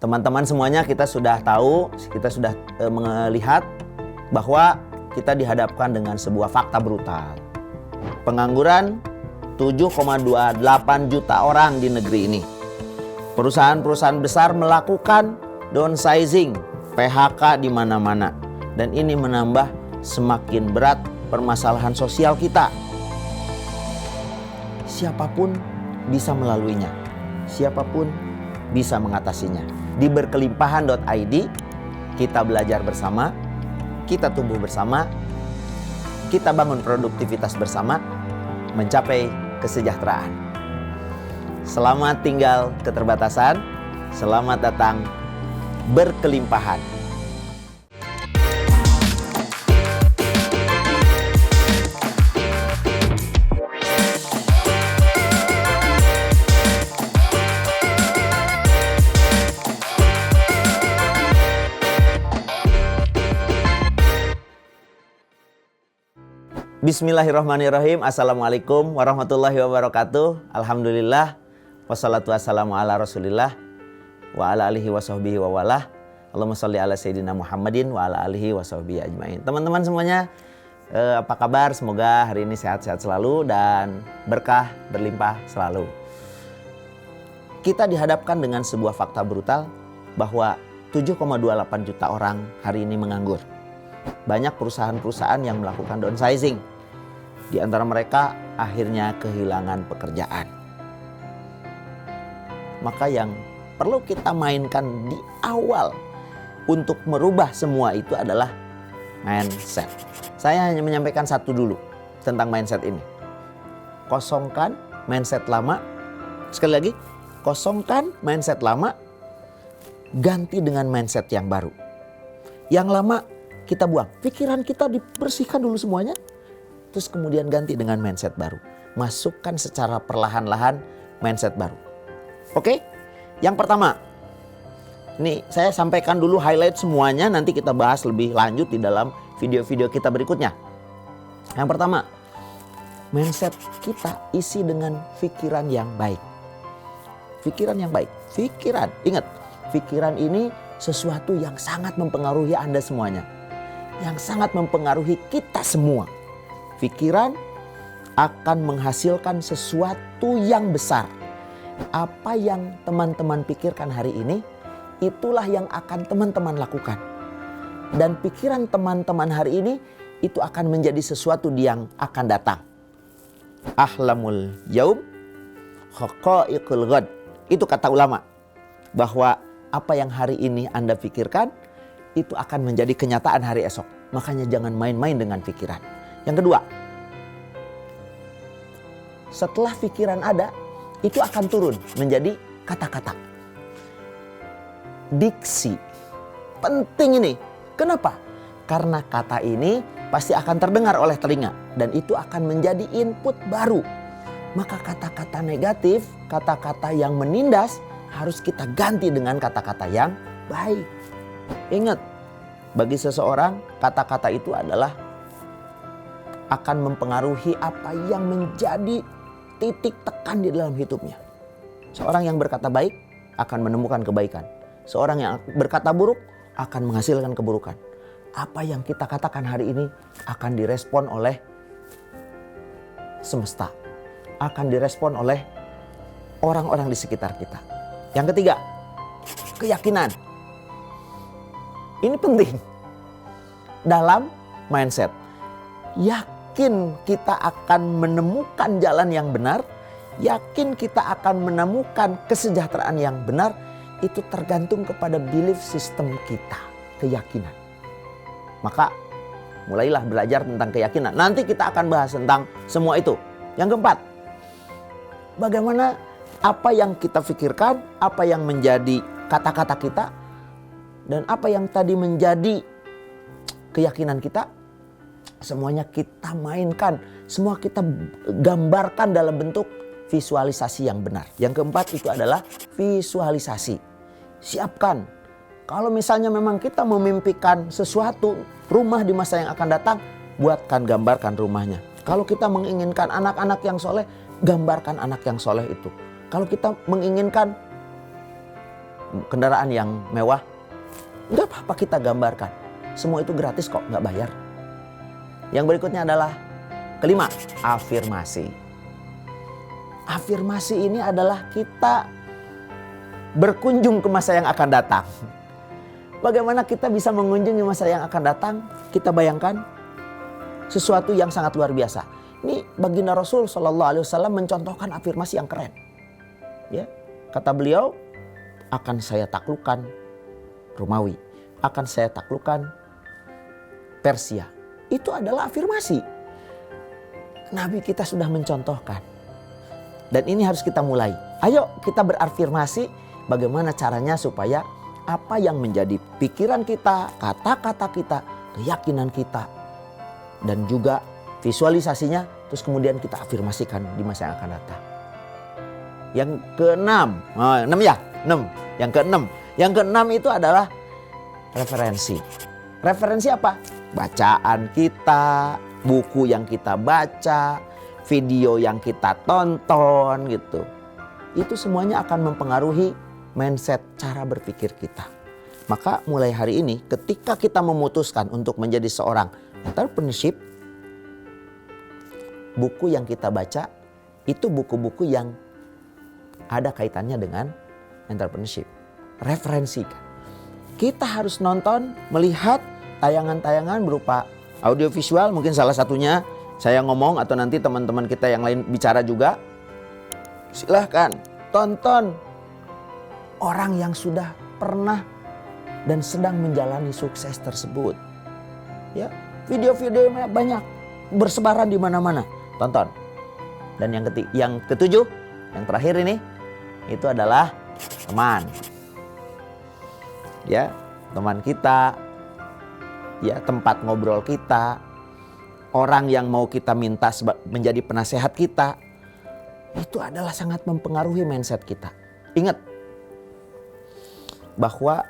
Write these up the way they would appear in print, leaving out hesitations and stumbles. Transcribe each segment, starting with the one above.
Teman-teman semuanya, kita sudah tahu, kita sudah melihat bahwa kita dihadapkan dengan sebuah fakta brutal. Pengangguran 7,28 juta orang di negeri ini. Perusahaan-perusahaan besar melakukan downsizing, PHK di mana-mana. Dan ini menambah semakin berat permasalahan sosial kita. Siapapun bisa melaluinya. Siapapun bisa mengatasinya. Di berkelimpahan.id kita belajar bersama, kita tumbuh bersama, kita bangun produktivitas bersama, mencapai kesejahteraan. Selamat tinggal keterbatasan, selamat datang berkelimpahan. Bismillahirrahmanirrahim. Assalamualaikum warahmatullahi wabarakatuh. Alhamdulillah. Wassalatu wassalamu ala rasulillah. Wa ala alihi wa sahbihi wa walah. Allahumma sholli ala sayyidina Muhammadin wa ala alihi wa sahbihi ajmain. Teman-teman semuanya, apa kabar? Semoga hari ini sehat-sehat selalu dan berkah berlimpah selalu. Kita dihadapkan dengan sebuah fakta brutal bahwa 7,28 juta orang hari ini menganggur. Banyak perusahaan-perusahaan yang melakukan downsizing. Di antara mereka akhirnya kehilangan pekerjaan. Maka yang perlu kita mainkan di awal untuk merubah semua itu adalah mindset. Saya hanya menyampaikan satu dulu tentang mindset ini. Kosongkan mindset lama. Sekali lagi, kosongkan mindset lama, ganti dengan mindset yang baru. Yang lama kita buang, pikiran kita dibersihkan dulu semuanya, terus kemudian ganti dengan mindset baru. Masukkan secara perlahan-lahan mindset baru. Oke? Yang pertama, ini saya sampaikan dulu highlight semuanya, nanti kita bahas lebih lanjut di dalam video-video kita berikutnya. Yang pertama, mindset kita isi dengan pikiran yang baik. Pikiran yang baik, pikiran, ingat, pikiran ini sesuatu yang sangat mempengaruhi Anda semuanya. Yang sangat mempengaruhi kita semua. Pikiran akan menghasilkan sesuatu yang besar. Apa yang teman-teman pikirkan hari ini, itulah yang akan teman-teman lakukan. Dan pikiran teman-teman hari ini, itu akan menjadi sesuatu yang akan datang. Ahlamul yaum, haqa'iqul ghad. Itu kata ulama. Bahwa apa yang hari ini Anda pikirkan, itu akan menjadi kenyataan hari esok. Makanya jangan main-main dengan pikiran. Yang kedua, setelah pikiran ada, itu akan turun menjadi kata-kata. Diksi. Penting ini. Kenapa? Karena kata ini pasti akan terdengar oleh telinga. Dan itu akan menjadi input baru. Maka kata-kata negatif, kata-kata yang menindas, harus kita ganti dengan kata-kata yang baik. Ingat, bagi seseorang kata-kata itu adalah akan mempengaruhi apa yang menjadi titik tekan di dalam hidupnya. Seorang yang berkata baik akan menemukan kebaikan. Seorang yang berkata buruk akan menghasilkan keburukan. Apa yang kita katakan hari ini akan direspon oleh semesta. Akan direspon oleh orang-orang di sekitar kita. Yang ketiga, keyakinan. Ini penting dalam mindset. Yakin kita akan menemukan jalan yang benar, yakin kita akan menemukan kesejahteraan yang benar, itu tergantung kepada belief system kita, keyakinan. Maka mulailah belajar tentang keyakinan. Nanti kita akan bahas tentang semua itu. Yang keempat, bagaimana apa yang kita pikirkan, apa yang menjadi kata-kata kita, dan apa yang tadi menjadi keyakinan kita, semuanya kita mainkan, semua kita gambarkan dalam bentuk visualisasi yang benar. Yang keempat itu adalah visualisasi. Siapkan. Kalau misalnya memang kita memimpikan sesuatu, rumah di masa yang akan datang, buatkan, gambarkan rumahnya. Kalau kita menginginkan anak-anak yang soleh, gambarkan anak yang soleh itu. Kalau kita menginginkan kendaraan yang mewah. Nggak apa-apa kita gambarkan. Semua itu gratis kok, nggak bayar. Yang berikutnya adalah kelima, afirmasi. Afirmasi ini adalah kita berkunjung ke masa yang akan datang. Bagaimana kita bisa mengunjungi masa yang akan datang? Kita bayangkan sesuatu yang sangat luar biasa. Ini baginda Rasul Shallallahu Alaihi Wasallam mencontohkan afirmasi yang keren. Ya, kata beliau, akan saya taklukkan Romawi, akan saya taklukkan Persia. Itu adalah afirmasi. Nabi kita sudah mencontohkan. Dan ini harus kita mulai. Ayo kita berafirmasi bagaimana caranya supaya apa yang menjadi pikiran kita, kata-kata kita, keyakinan kita, dan juga visualisasinya, terus kemudian kita afirmasikan di masa yang akan datang. Yang keenam, Yang keenam itu adalah referensi. Referensi apa? Bacaan kita, buku yang kita baca, video yang kita tonton gitu. Itu semuanya akan mempengaruhi mindset, cara berpikir kita. Maka mulai hari ini ketika kita memutuskan untuk menjadi seorang entrepreneurship, buku yang kita baca itu buku-buku yang ada kaitannya dengan entrepreneurship. Referensikan. Kita harus nonton, melihat tayangan-tayangan berupa audiovisual, mungkin salah satunya saya ngomong atau nanti teman-teman kita yang lain bicara juga. Silahkan tonton orang yang sudah pernah dan sedang menjalani sukses tersebut. Ya, video-videonya banyak bersebaran di mana-mana. Tonton. Dan yang ketujuh, yang terakhir ini, itu adalah teman. Ya, teman kita, ya, tempat ngobrol kita, orang yang mau kita minta menjadi penasehat kita, itu adalah sangat mempengaruhi mindset kita. Ingat bahwa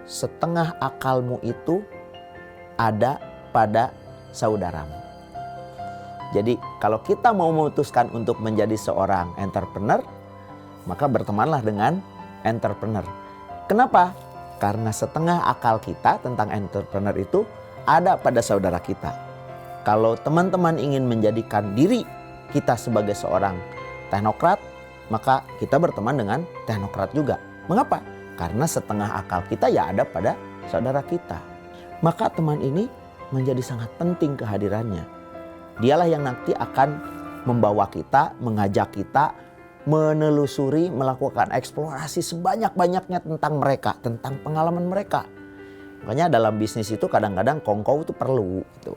setengah akalmu itu ada pada saudaramu. Jadi kalau kita mau memutuskan untuk menjadi seorang entrepreneur, maka bertemanlah dengan entrepreneur. Kenapa? Karena setengah akal kita tentang entrepreneur itu ada pada saudara kita. Kalau teman-teman ingin menjadikan diri kita sebagai seorang teknokrat, maka kita berteman dengan teknokrat juga. Mengapa? Karena setengah akal kita ya ada pada saudara kita. Maka teman ini menjadi sangat penting kehadirannya. Dialah yang nanti akan membawa kita, mengajak kita, menelusuri, melakukan eksplorasi sebanyak-banyaknya tentang mereka, tentang pengalaman mereka. Makanya dalam bisnis itu kadang-kadang kongkow itu perlu, gitu.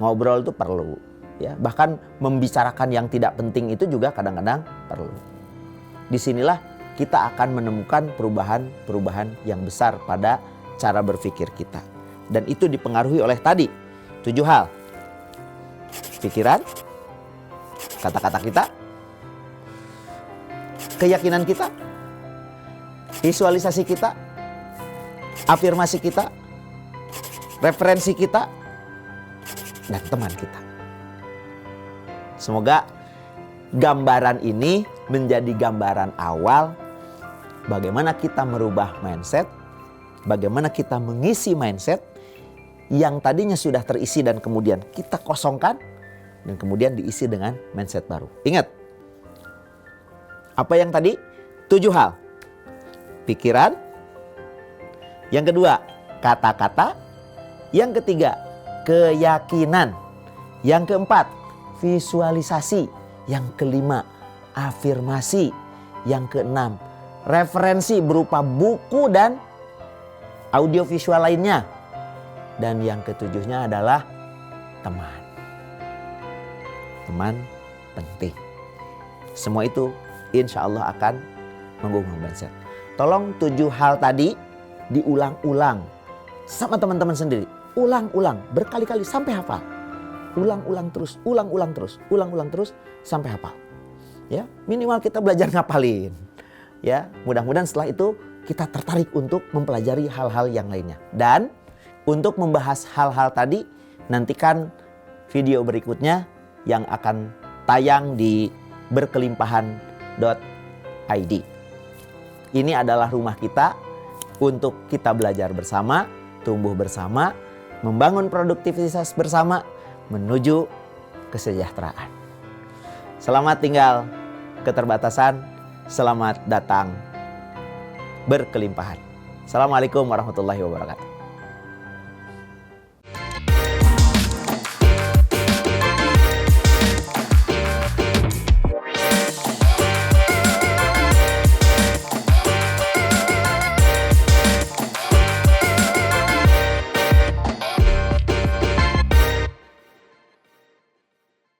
Ngobrol itu perlu, ya. Bahkan membicarakan yang tidak penting itu juga kadang-kadang perlu. Disinilah kita akan menemukan perubahan-perubahan yang besar pada cara berpikir kita. Dan itu dipengaruhi oleh tadi 7 hal. Pikiran, kata-kata kita, keyakinan kita, visualisasi kita, afirmasi kita, referensi kita, dan teman kita. Semoga gambaran ini menjadi gambaran awal bagaimana kita merubah mindset, bagaimana kita mengisi mindset yang tadinya sudah terisi dan kemudian kita kosongkan dan kemudian diisi dengan mindset baru. Ingat, apa yang tadi? 7 hal. Pikiran. Yang kedua, kata-kata. Yang ketiga, keyakinan. Yang keempat, visualisasi. Yang kelima, afirmasi. Yang keenam, referensi berupa buku dan audiovisual lainnya. Dan yang ketujuhnya adalah teman. Teman penting. Semua itu insya Allah akan mengubah mindset. Tolong 7 hal tadi diulang-ulang sama teman-teman sendiri. Ulang-ulang berkali-kali sampai hafal. Ulang-ulang terus, ulang-ulang terus, ulang-ulang terus sampai hafal. Ya, minimal kita belajar ngapalin. Ya, mudah-mudahan setelah itu kita tertarik untuk mempelajari hal-hal yang lainnya. Dan untuk membahas hal-hal tadi, nantikan video berikutnya yang akan tayang di berkelimpahan.id. Ini adalah rumah kita untuk kita belajar bersama, tumbuh bersama, membangun produktivitas bersama, menuju kesejahteraan. Selamat tinggal keterbatasan, selamat datang berkelimpahan. Assalamualaikum warahmatullahi wabarakatuh.